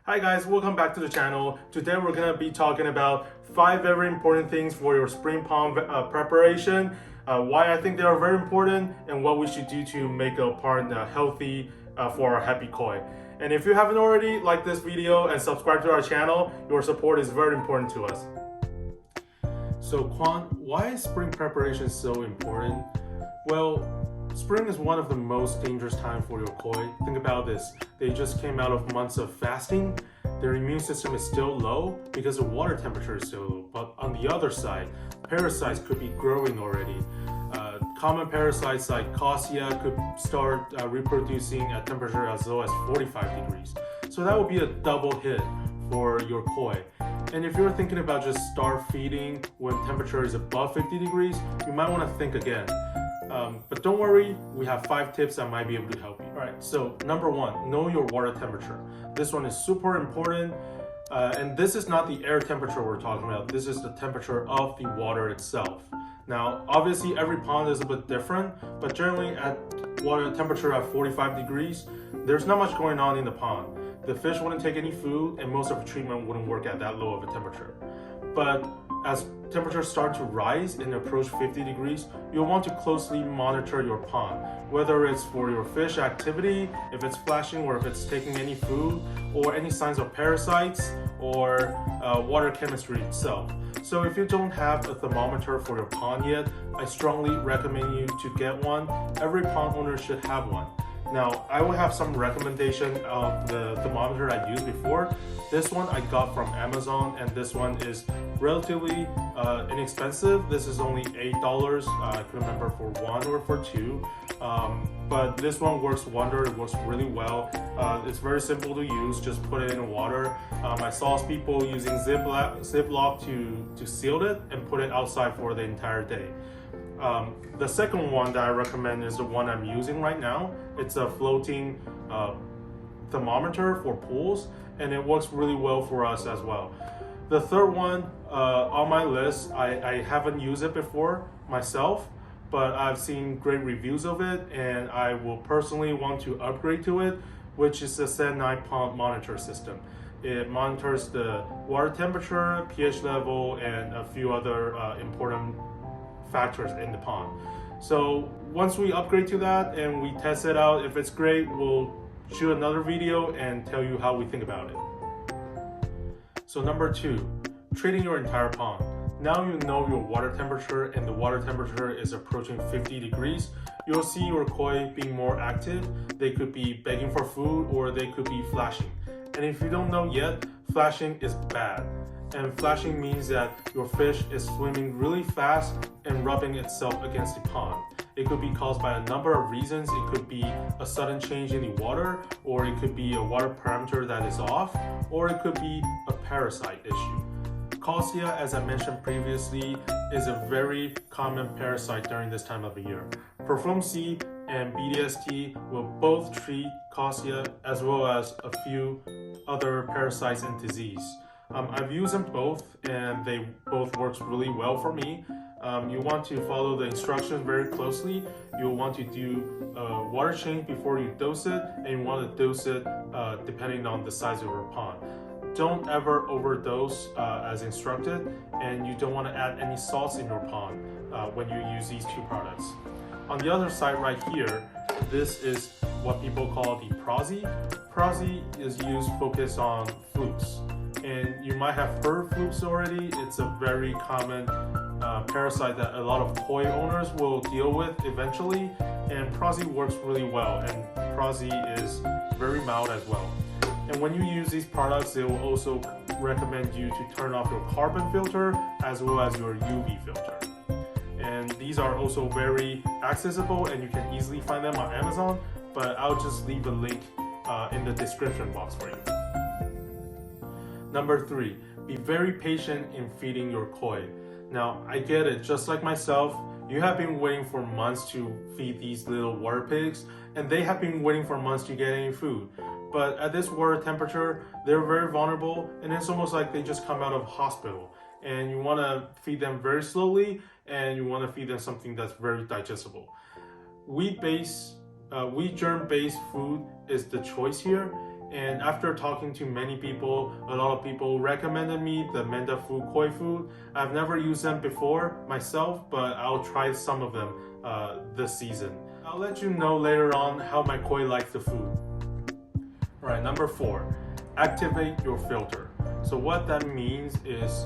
Hi guys, welcome back to the channel. Today we're going to be talking about 5 very important things for your spring pond preparation, why I think they are very important, and what we should do to make a pond healthy for our happy koi. And if you haven't already, like this video and subscribe to our channel. Your support is very important to us. So Quan, why is spring preparation so important? Well, spring is one of the most dangerous times for your koi. Think about this. They just came out of months of fasting. Their immune system is still low because the water temperature is so low. But on the other side, parasites could be growing already. Common parasites like Cossia could start reproducing at temperature as low as 45 degrees. So that would be a double hit for your koi. And if you're thinking about just start feeding when temperature is above 50 degrees, you might want to think again. But don't worry, we have 5 tips that might be able to help you. Alright, so number 1, know your water temperature. This one is super important. And this is not the air temperature we're talking about. This is the temperature of the water itself. Now, obviously every pond is a bit different, but generally at water temperature at 45 degrees, there's not much going on in the pond. The fish wouldn't take any food and most of the treatment wouldn't work at that low of a temperature. But as temperatures start to rise and approach 50 degrees, you'll want to closely monitor your pond, whether it's for your fish activity, if it's flashing or if it's taking any food, or any signs of parasites, or water chemistry itself. So if you don't have a thermometer for your pond yet, I strongly recommend you to get one. Every pond owner should have one. Now, I will have some recommendation of the thermometer I used before. This one I got from Amazon, and this one is relatively inexpensive. This is only $8. I can remember for 1 or for 2. But this one works wonder. It works really well. It's very simple to use. Just put it in water. I saw people using Ziploc to seal it and put it outside for the entire day. The second one that I recommend is the one I'm using right now. It's a floating thermometer for pools, and it works really well for us as well. The third one on my list, I haven't used it before myself, but I've seen great reviews of it, and I will personally want to upgrade to it, which is the Seneye Monitor system. It monitors the water temperature, pH level, and a few other important factors in the pond. So once we upgrade to that and we test it out, if it's great, we'll shoot another video and tell you how we think about it. So number 2, treating your entire pond. Now you know your water temperature and the water temperature is approaching 50 degrees. You'll see your koi being more active. They could be begging for food or they could be flashing. And if you don't know yet, flashing is bad. And flashing means that your fish is swimming really fast and rubbing itself against the pond. It could be caused by a number of reasons. It could be a sudden change in the water, or it could be a water parameter that is off, or it could be a parasite issue. Cossia, as I mentioned previously, is a very common parasite during this time of the year. ProForm-C and BDST will both treat Cossia as well as a few other parasites and disease. I've used them both and they both work really well for me. You want to follow the instructions very closely. You'll want to do a water change before you dose it, and you want to dose it depending on the size of your pond. Don't ever overdose as instructed, and you don't want to add any salts in your pond when you use these 2 products. On the other side right here, this is what people call the Prazipro. Prazipro is used focused on Flukes. And you might have heard Flukes already. It's a very common parasite that a lot of koi owners will deal with eventually. And Prazipro works really well, and Prazipro is very mild as well. And when you use these products, they will also recommend you to turn off your carbon filter as well as your UV filter. And these are also very accessible and you can easily find them on Amazon, but I'll just leave a link in the description box for you. Number 3, be very patient in feeding your koi. Now, I get it, just like myself, you have been waiting for months to feed these little water pigs, and they have been waiting for months to get any food. But at this water temperature, they're very vulnerable, and it's almost like they just come out of hospital. And you want to feed them very slowly, and you want to feed them something that's very digestible. Wheat germ-based food is the choice here, And after talking to many people, a lot of people recommended me the Manda Fu Koi Food. I've never used them before myself, but I'll try some of them this season. I'll let you know later on how my koi likes the food. Alright, number 4, activate your filter. So what that means is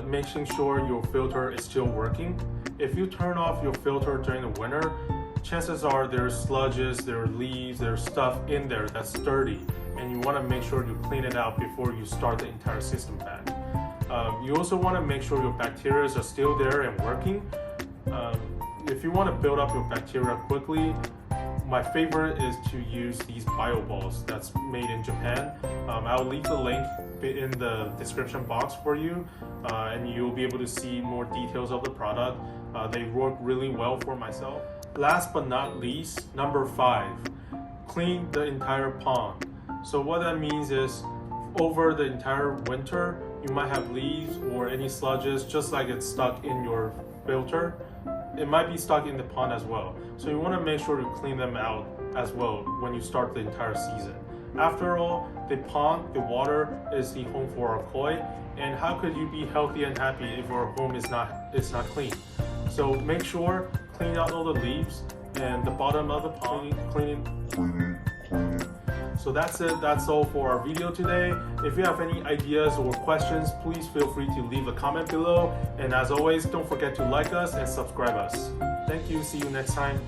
making sure your filter is still working. If you turn off your filter during the winter, chances are there's sludges, there are leaves, there's stuff in there that's dirty, and you want to make sure you clean it out before you start the entire system back. You also want to make sure your bacteria are still there and working. If you want to build up your bacteria quickly, my favorite is to use these bio balls that's made in Japan. I'll leave the link in the description box for you, and you'll be able to see more details of the product. They work really well for myself. Last but not least, number 5, clean the entire pond. So what that means is over the entire winter, you might have leaves or any sludges, just like it's stuck in your filter. It might be stuck in the pond as well. So you want to make sure to clean them out as well when you start the entire season. After all, the pond, the water, is the home for our koi, and how could you be healthy and happy if your home is not clean? So make sure clean out all the leaves and the bottom of the pond, clean. So that's it. That's all for our video today. If you have any ideas or questions, please feel free to leave a comment below. And as always, don't forget to like us and subscribe us. Thank you. See you next time.